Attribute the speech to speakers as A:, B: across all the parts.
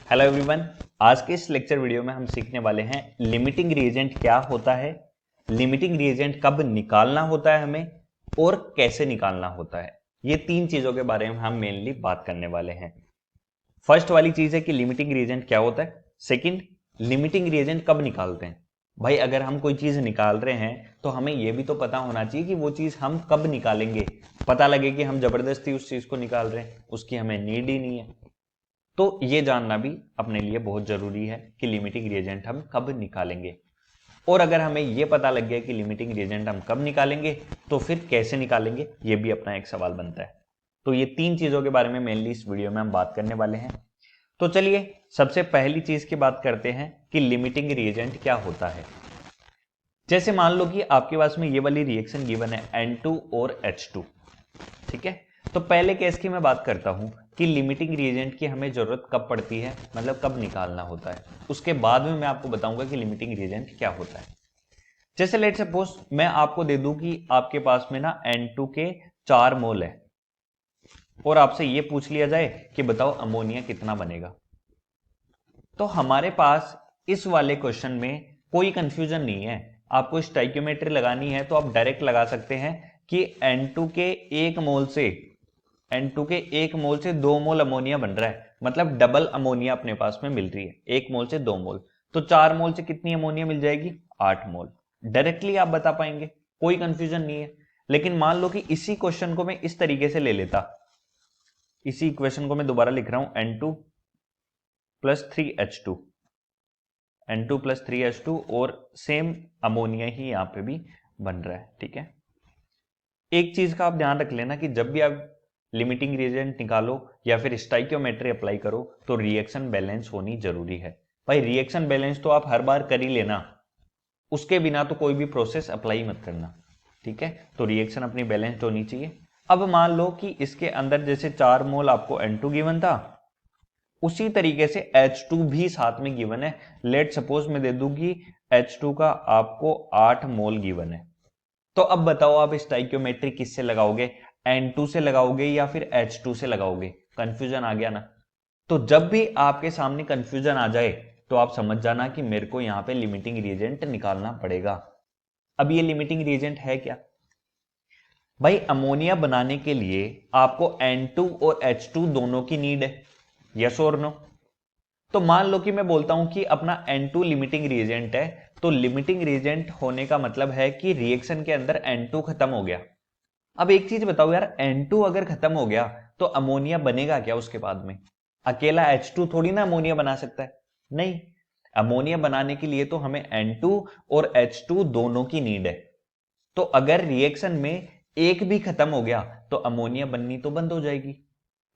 A: Hello everyone. आज के इस लेक्चर वीडियो में हम सीखने वाले हैं लिमिटिंग रिएजेंट क्या होता है, लिमिटिंग रिएजेंट कब निकालना होता है हमें और कैसे निकालना होता है। ये तीन चीजों के बारे में हम मेनली बात करने वाले हैं। फर्स्ट वाली चीज है कि लिमिटिंग रिएजेंट क्या होता है। सेकंड, लिमिटिंग रिएजेंट कब निकालते हैं। भाई अगर हम कोई चीज निकाल रहे हैं तो हमें यह भी तो पता होना चाहिए कि वो चीज हम कब निकालेंगे। पता लगे कि हम जबरदस्ती उस चीज को निकाल रहे हैं, उसकी हमें नीड ही नहीं है। तो ये जानना भी अपने लिए बहुत जरूरी है कि लिमिटिंग रिएजेंट हम कब निकालेंगे। और अगर हमें ये पता लग गया कि लिमिटिंग रिएजेंट हम कब निकालेंगे तो फिर कैसे निकालेंगे, ये भी अपना एक सवाल बनता है। तो ये तीन चीजों के बारे में मेनली इस वीडियो में हम बात करने वाले हैं। तो चलिए सबसे पहली चीज की बात करते हैं कि लिमिटिंग रिएजेंट क्या होता है। जैसे मान लो कि आपके पास में ये वाली रिएक्शन गिवन है N2 और H2, ठीक है। तो पहले केस की मैं बात करता हूं कि लिमिटिंग रिएजेंट की हमें जरूरत कब पड़ती है, मतलब कब निकालना होता है। उसके बाद में मैं आपको बताऊंगा कि लिमिटिंग रिएजेंट क्या होता है। जैसे लेट सपोज मैं आपको दे दूं कि आपके पास में ना N2 के 4 मोल है और आपसे ये पूछ लिया जाए कि बताओ अमोनिया कितना बनेगा। तो हमारे पास इस वाले क्वेश्चन में कोई कंफ्यूजन नहीं है। आपको स्टोइकियोमेट्री लगानी है तो आप डायरेक्ट लगा सकते हैं कि N2 के 1 मोल से N2 के 1 मोल से 2 मोल अमोनिया बन रहा है, मतलब डबल अमोनिया अपने पास में मिल रही है। 1 मोल से 2 मोल, तो 4 मोल से कितनी अमोनिया मिल जाएगी? 8 मोल। डायरेक्टली आप बता पाएंगे, कोई कंफ्यूजन नहीं है। लेकिन मान लो कि इसी क्वेश्चन को मैं इस तरीके से ले लेता, इसी इक्वेशन को मैं दोबारा लिख रहा हूं N2 plus 3H2, N2 plus 3H2 और सेम अमोनिया ही यहां पे भी बन रहा है, ठीक है। एक चीज का आप ध्यान रख लेना कि जब भी आप लिमिटिंग रिएजेंट निकालो या फिर स्टोइकियोमेट्री अप्लाई करो तो रिएक्शन बैलेंस होनी जरूरी है। भाई रिएक्शन बैलेंस तो आप हर बार कर ही लेना, उसके बिना तो कोई भी प्रोसेस अप्लाई मत करना, ठीक है। तो रिएक्शन अपनी बैलेंस्ड होनी चाहिए। अब मान लो कि इसके अंदर जैसे 4 मोल आपको N2 गिवन था, उसी तरीके से H2 भी साथ में गिवन है। लेट सपोज मैं दे दूं कि H2 का आपको 8 मोल गिवन है। तो अब बताओ आप स्टोइकियोमेट्री किससे लगाओगे, N2 से लगाओगे या फिर H2 से लगाओगे? कंफ्यूजन आ गया ना। तो जब भी आपके सामने कंफ्यूजन आ जाए तो आप समझ जाना कि मेरे को यहां पे लिमिटिंग रिएजेंट निकालना पड़ेगा। अब ये लिमिटिंग रिएजेंट है क्या? भाई अमोनिया बनाने के लिए आपको N2 और H2 दोनों की नीड है, यस और नो? तो मान लो कि मैं बोलता हूं कि अपना N2 लिमिटिंग रिएजेंट है, तो लिमिटिंग रिएजेंट होने का मतलब है कि रिएक्शन के अंदर N2 खत्म हो गया। अब एक चीज बताओ यार, N2 अगर खत्म हो गया तो अमोनिया बनेगा क्या उसके बाद में? अकेला H2 थोड़ी ना अमोनिया बना सकता है, नहीं। अमोनिया बनाने के लिए तो हमें N2 और H2 दोनों की नीड है। तो अगर रिएक्शन में एक भी खत्म हो गया तो अमोनिया बननी तो बंद हो जाएगी।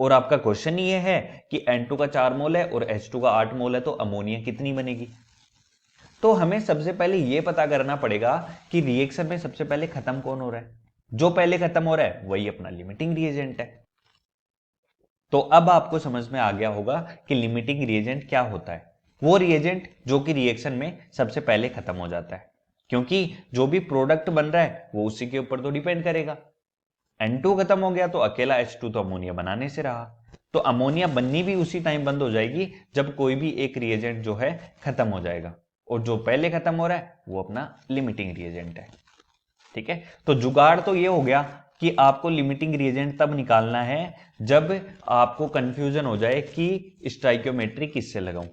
A: और आपका क्वेश्चन ये है कि N2 का 4 मोल है और H2 का 8 मोल है, तो अमोनिया कितनी बनेगी? तो हमें सबसे पहले यह पता करना पड़ेगा कि रिएक्शन में सबसे पहले खत्म कौन हो रहा है। जो पहले खत्म हो रहा है वही अपना लिमिटिंग रिएजेंट है। तो अब आपको समझ में आ गया होगा कि लिमिटिंग रिएजेंट क्या होता है। वो रिएजेंट जो कि रिएक्शन में सबसे पहले खत्म हो जाता है, क्योंकि जो भी प्रोडक्ट बन रहा है वो उसी के ऊपर तो डिपेंड करेगा। N2 खत्म हो गया तो अकेला H2 तो अमोनिया बनाने से रहा, तो अमोनिया बननी भी उसी टाइम बंद हो जाएगी जब कोई भी एक रिएजेंट जो है खत्म हो जाएगा। और जो पहले खत्म हो रहा है वो अपना लिमिटिंग रिएजेंट है, ठीक है। तो जुगाड़ तो ये हो गया कि आपको लिमिटिंग रिएजेंट तब निकालना है जब आपको कंफ्यूजन हो जाए कि स्टोइकियोमेट्री किससे लगाऊं।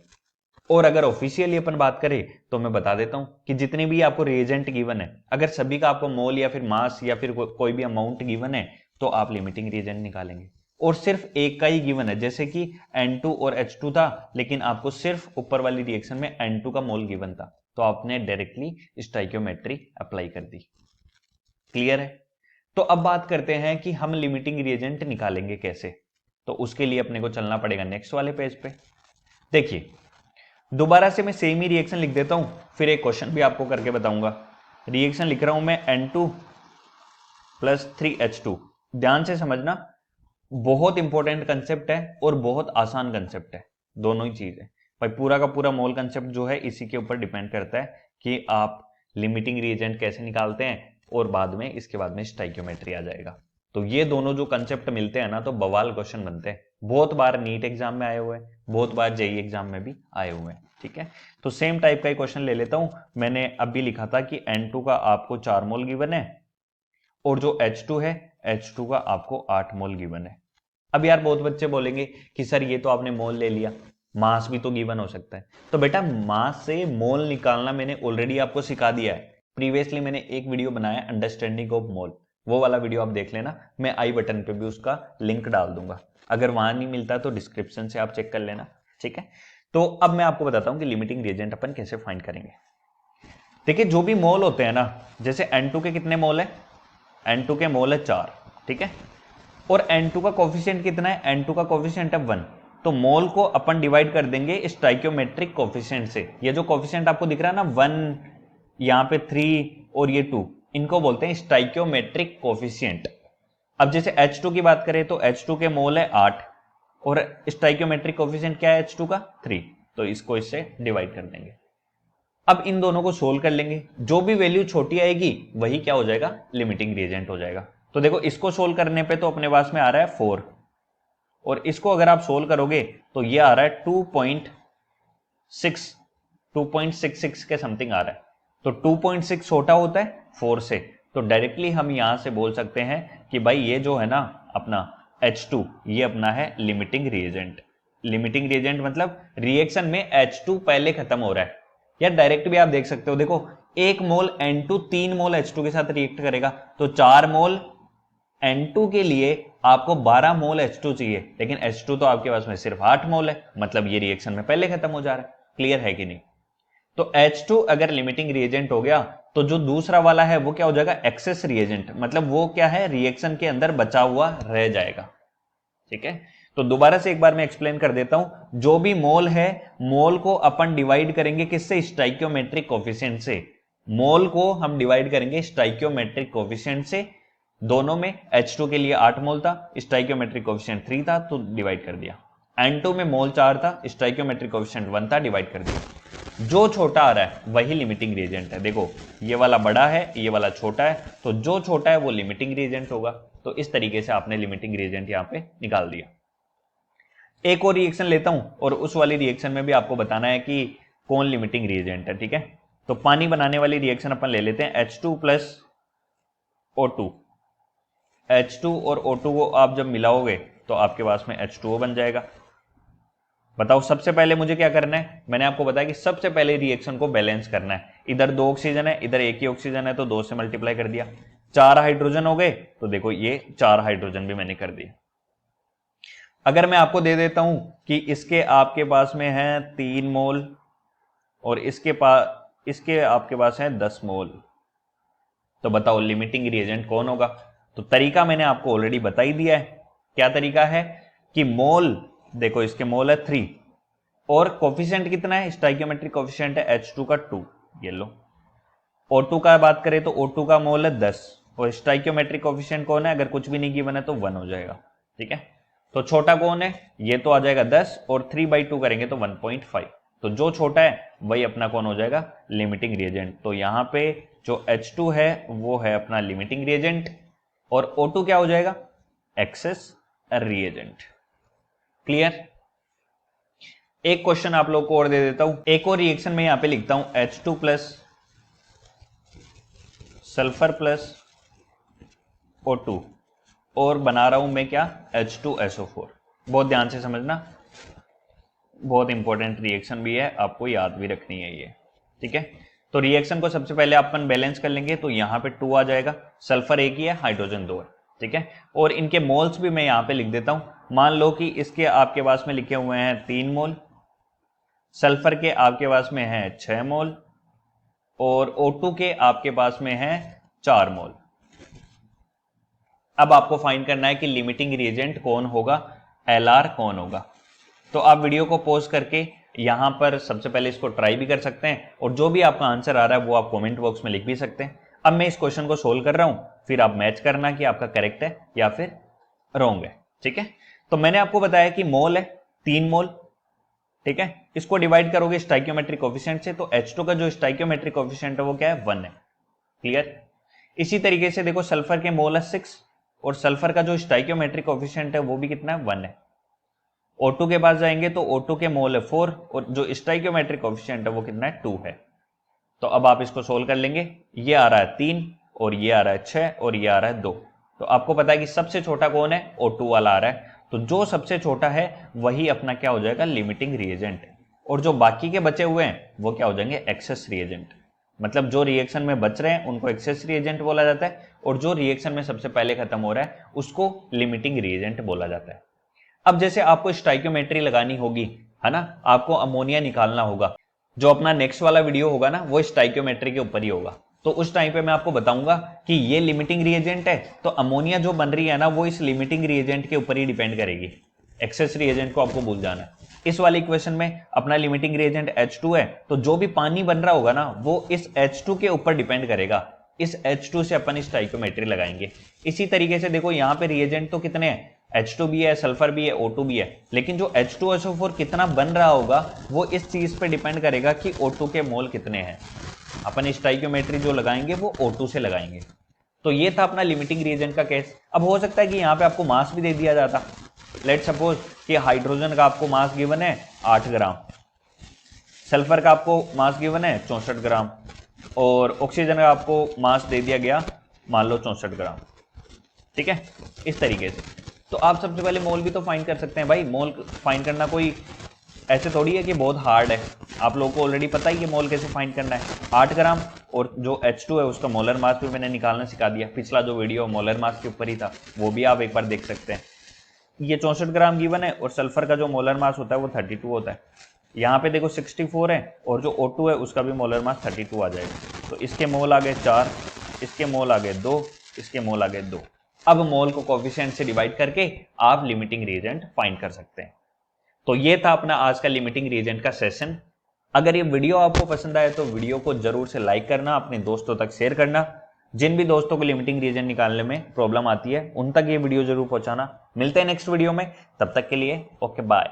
A: और अगर ऑफिशियली अपन बात करें तो मैं बता देता हूं कि जितने भी आपको रिएजेंट गिवन है, अगर सभी का आपको मोल या फिर मास या फिर कोई भी अमाउंट गिवन है तो आप लिमिटिंग रिएजेंट निकालेंगे। और सिर्फ एक का ही गिवन है, जैसे कि N2 और H2 था लेकिन आपको सिर्फ ऊपर वाली रिएक्शन में N2 का मोल गिवन था, तो आपने डायरेक्टली स्टोइकियोमेट्री अप्लाई कर दी। क्लियर है? तो अब बात करते हैं कि हम लिमिटिंग रिएजेंट निकालेंगे कैसे। तो उसके लिए अपने को चलना पड़ेगा नेक्स्ट वाले पेज पे। देखिए दोबारा से मैं सेम ही रिएक्शन लिख देता हूं, फिर एक क्वेश्चन भी आपको करके बताऊंगा। रिएक्शन लिख रहा हूं मैं N2 प्लस 3H2। ध्यान से समझना, बहुत इंपॉर्टेंट कंसेप्ट है और बहुत आसान कंसेप्ट है, दोनों ही चीज है। भाई पूरा का पूरा मोल कंसेप्ट जो है इसी के ऊपर डिपेंड करता है कि आप लिमिटिंग रिएजेंट कैसे निकालते हैं, और बाद में इसके बाद में स्टोइकियोमेट्री आ जाएगा। तो ये दोनों जो कंसेप्ट मिलते हैं ना तो बवाल क्वेश्चन बनते हैं, बहुत बार नीट एग्जाम में आए हुए हैं, बहुत बार जेई एग्जाम में भी आए हुए हैं, ठीक है। तो सेम टाइप का एक क्वेश्चन ले लेता हूं। मैंने अभी लिखा था कि N2 का आपको 4 मोल गिवन है और जो H2 है, H2 का आपको 8 मोल गिवन है। अब यार बहुत बच्चे बोलेंगे कि सर ये तो आपने मोल ले लिया, मास भी तो गिवन हो सकता है। तो बेटा मास से मोल निकालना मैंने ऑलरेडी आपको सिखा दिया है। प्रीवियसली मैंने एक वीडियो बनाया अंडरस्टैंडिंग ऑफ मोल, वो वाला वीडियो आप देख लेना, मैं आई बटन पे भी उसका लिंक डाल दूंगा। अगर वहां नहीं मिलता तो डिस्क्रिप्शन से आप चेक कर लेना, ठीक है। तो अब मैं आपको बताता हूं कि लिमिटिंग रिएजेंट अपन कैसे फाइंड करेंगे। देखिए जो भी मोल होते हैं ना, जैसे N2 के कितने मोल है, N2 के मोल है 4, ठीक है। और N2 का कोफिशिएंट कितना है, N2 का कोफिशिएंट है 1। तो मोल को अपन डिवाइड कर देंगे स्टाइकियोमेट्रिक कोफिशिएंट से। ये जो कोफिशिएंट आपको दिख रहा है ना 1, यहाँ पे 3 और ये 2, इनको बोलते हैं स्टाइकियोमेट्रिक कोफिशिएंट। अब जैसे H2 की बात करें तो H2 के मोल है 8 और स्टाइकियोमेट्रिक कोफिशिएंट क्या है H2 का 3, तो इसको इससे डिवाइड कर देंगे। अब इन दोनों को सोल्व कर लेंगे, जो भी वैल्यू छोटी आएगी वही क्या हो जाएगा, लिमिटिंग रिएजेंट हो जाएगा। तो देखो इसको सोल्व करने पे तो अपने पास में आ रहा है 4 और इसको अगर आप सोल्व करोगे तो ये आ रहा है 2.66 के समथिंग आ रहा है। तो 2.6 छोटा होता है 4 से, तो डायरेक्टली हम यहां से बोल सकते हैं कि भाई ये जो है ना अपना H2 ये अपना है लिमिटिंग रिएजेंट। लिमिटिंग रिएजेंट मतलब रिएक्शन में H2 पहले खत्म हो रहा है। या डायरेक्ट भी आप देख सकते हो, देखो 1 मोल N2 3 मोल H2 के साथ रिएक्ट करेगा, तो 4 मोल N2 के लिए आपको 12 मोल H2 चाहिए, लेकिन H2 तो आपके पास में सिर्फ 8 मोल है, मतलब ये रिएक्शन में पहले खत्म हो जा रहा है। क्लियर है कि नहीं? तो H2 अगर लिमिटिंग रिएजेंट हो गया तो जो दूसरा वाला है वो क्या हो जाएगा, एक्सेस रिएजेंट, मतलब वो क्या है, रिएक्शन के अंदर बचा हुआ रह जाएगा, ठीक है। तो दोबारा से एक बार मैं एक्सप्लेन कर देता हूं। जो भी मोल है, मोल को अपन डिवाइड करेंगे किससे, स्टाइकियोमेट्रिक कोफिशिएंट से। मोल को हम डिवाइड करेंगे स्टाइकियोमेट्रिक कोफिशिएंट से। दोनों में H2 के लिए 8 मोल था, स्टाइकियोमेट्रिक कोफिशिएंट 3 था, तो डिवाइड कर दिया। N2 में मोल 4 था, स्टाइकियोमेट्रिक कोफिशिएंट 1 था, डिवाइड कर दिया। जो छोटा आ रहा है वही लिमिटिंग रिएजेंट है। देखो ये वाला बड़ा है, ये वाला छोटा है, तो जो छोटा है वो लिमिटिंग रिएजेंट होगा। तो इस तरीके से आपने लिमिटिंग रिएजेंट यहां पे निकाल दिया। एक और रिएक्शन लेता हूं और उस वाली रिएक्शन में भी आपको बताना है कि कौन लिमिटिंग रिएजेंट है, ठीक है। तो पानी बनाने वाली रिएक्शन अपन ले लेते हैं, H2 प्लस O2। H2 और O2 को आप जब मिलाओगे तो आपके पास में H2O बन जाएगा। बताओ सबसे पहले मुझे क्या करना है, मैंने आपको बताया कि सबसे पहले रिएक्शन को बैलेंस करना है। इधर 2 ऑक्सीजन है, इधर एक ही ऑक्सीजन है, तो 2 से मल्टीप्लाई कर दिया। 4 हाइड्रोजन हो गए, तो देखो ये 4 हाइड्रोजन भी मैंने कर दिए। अगर मैं आपको दे देता हूं कि इसके आपके पास में है 3 मोल और इसके आपके पास है 10 मोल, तो बताओ लिमिटिंग रिएजेंट कौन होगा। तो तरीका मैंने आपको ऑलरेडी बता ही दिया है। क्या तरीका है कि मोल, देखो इसके मोल है 3 और कोफिशिएंट कितना है, स्टाइकियोमेट्रिक कोफिशिएंट है H2 का 2, ये लो। O2 का बात करें तो O2 का मोल है 10 और स्टाइकियोमेट्रिक कोफिशिएंट कौन है, अगर कुछ भी नहीं गिवन है तो 1 हो जाएगा, ठीक है। तो छोटा कौन है, ये तो आ जाएगा 10 और 3/2 करेंगे तो 1.5, तो जो छोटा है वही अपना कौन हो जाएगा, लिमिटिंग रिएजेंट। तो यहां पे जो H2 है वो है अपना लिमिटिंग रिएजेंट और O2 क्या हो जाएगा, एक्सेस रिएजेंट। क्लियर? एक क्वेश्चन आप लोग को और दे देता हूं, एक और रिएक्शन में यहां पे लिखता हूं H2 plus sulphur plus O2 और बना रहा हूं मैं क्या, H2SO4। बहुत ध्यान से समझना, बहुत इंपॉर्टेंट रिएक्शन भी है, आपको याद भी रखनी है ये, ठीक है। तो रिएक्शन को सबसे पहले अपन बैलेंस कर लेंगे, तो यहां पे 2 आ जाएगा, सल्फर एक ही है, हाइड्रोजन 2 है, ठीक है। और इनके मोल्स भी मैं यहां पे लिख देता हूं। मान लो कि इसके आपके पास में लिखे हुए हैं 3 मोल, सल्फर के आपके पास में है 6 मोल और O2 के आपके पास में है 4 मोल। अब आपको फाइंड करना है कि लिमिटिंग रिएजेंट कौन होगा, LR कौन होगा। तो आप वीडियो को पॉज करके यहां पर सबसे पहले इसको ट्राई भी कर सकते हैं और जो भी आपका आंसर आ रहा है वो आप कमेंट बॉक्स में लिख भी सकते हैं। अब मैं इस क्वेश्चन को सोल्व कर रहा हूं, फिर आप मैच करना कि आपका करेक्ट है या फिर रॉन्ग है, ठीक है। तो मैंने आपको बताया कि मोल है 3 मोल, ठीक है। इसको डिवाइड करोगे स्टाइकियोमेट्रिक कोफिशिएंट से, तो H2 का जो स्टाइकियोमेट्रिक कोफिशिएंट है वो क्या है, 1 है। क्लियर? इसी तरीके से देखो सल्फर के मोल है 6 और सल्फर का जो स्टाइकियोमेट्रिक कोफिशिएंट है वो भी कितना है, 1 है। O2 के पास जाएंगे तो O2 के मोल है 4 और जो स्टोइकियोमेट्रिक कोएफिशिएंट है वो कितना है 2 है। तो अब आप इसको सोल्व कर लेंगे, ये आ रहा है 3 और ये आ रहा है 6 और ये आ रहा है 2। तो आपको पता है कि सबसे छोटा कौन है, O2 वाला आ रहा है। तो जो सबसे छोटा है वही अपना क्या हो जाएगा, लिमिटिंग रिएजेंट। और जो बाकी के बचे हुए हैं वो क्या हो जाएंगे, एक्सेस रिएजेंट। मतलब जो रिएक्शन में बच रहे हैं उनको एक्सेस रिएजेंट बोला जाता है और जो रिएक्शन में सबसे पहले खत्म हो रहा है उसको लिमिटिंग रिएजेंट बोला जाता है। अब जैसे आपको स्टोइकियोमेट्री लगानी होगी, है ना, आपको अमोनिया निकालना होगा। जो अपना नेक्स्ट वाला वीडियो होगा ना वो स्टोइकियोमेट्री के ऊपर ही होगा। तो उस टाइम पे मैं आपको बताऊंगा कि ये लिमिटिंग रिएजेंट है, तो अमोनिया जो बन रही है ना वो इस लिमिटिंग रिएजेंट के ऊपर ही डिपेंड करेगी। एक्सेस रिएजेंट को आपको भूल जाना है। इस वाले इक्वेशन में अपना लिमिटिंग रिएजेंट H2 है, तो जो भी पानी बन रहा होगा ना वो इस H2 के ऊपर डिपेंड करेगा। इस H2 से अपन स्टोइकियोमेट्री लगाएंगे। इसी तरीके से देखो यहाँ पे रिएजेंट तो कितने हैं, H2 भी है, सल्फर भी है, O2 भी है, लेकिन जो H2SO4 कितना बन रहा होगा वो इस चीज पे डिपेंड करेगा कि O2 के मोल कितने हैं। अपन स्टोइकियोमेट्री जो लगाएंगे वो O2 से लगाएंगे। तो ये था अपना लिमिटिंग रिएजेंट का केस। अब हो सकता है कि यहाँ पे आपको मास भी दे दिया जाता। लेट सपोज कि हाइड्रोजन का आपको मास गिवन है 8 ग्राम, सल्फर का आपको मास गिवन है 64 ग्राम और ऑक्सीजन का आपको मास दे दिया गया मान लो 64 ग्राम। ठीक है, इस तरीके से। तो आप सबसे पहले मोल भी तो फाइंड कर सकते हैं भाई। मोल फाइंड करना कोई ऐसे थोड़ी है कि बहुत हार्ड है, आप लोगों को ऑलरेडी पता ही कि मोल कैसे फाइंड करना है। 8 ग्राम और जो H2 है उसका मोलर मास भी मैंने निकालना सिखा दिया। पिछला जो वीडियो मोलर मास के ऊपर ही था वो भी आप एक बार देख सकते हैं। ये 64 ग्राम गिवन है और सल्फर का जो मोलर मास होता है वो 32 होता है। यहाँ पे देखो 64 है और जो O2 है उसका भी मोलर मास 32 आ जाएगा। तो इसके मोल आ गए 4, इसके मोल आ गए 2, इसके मोल आ गए 2। अब मोल को कोएफिशिएंट से डिवाइड करके आप लिमिटिंग रिएजेंट फाइंड कर सकते हैं। तो ये था अपना आज का लिमिटिंग रिएजेंट का सेशन। अगर ये वीडियो आपको पसंद आए तो वीडियो को जरूर से लाइक करना, अपने दोस्तों तक शेयर करना। जिन भी दोस्तों को लिमिटिंग रिएजेंट निकालने में प्रॉब्लम आती है उन तक ये वीडियो जरूर पहुंचाना। मिलते हैं नेक्स्ट वीडियो में, तब तक के लिए ओके बाय।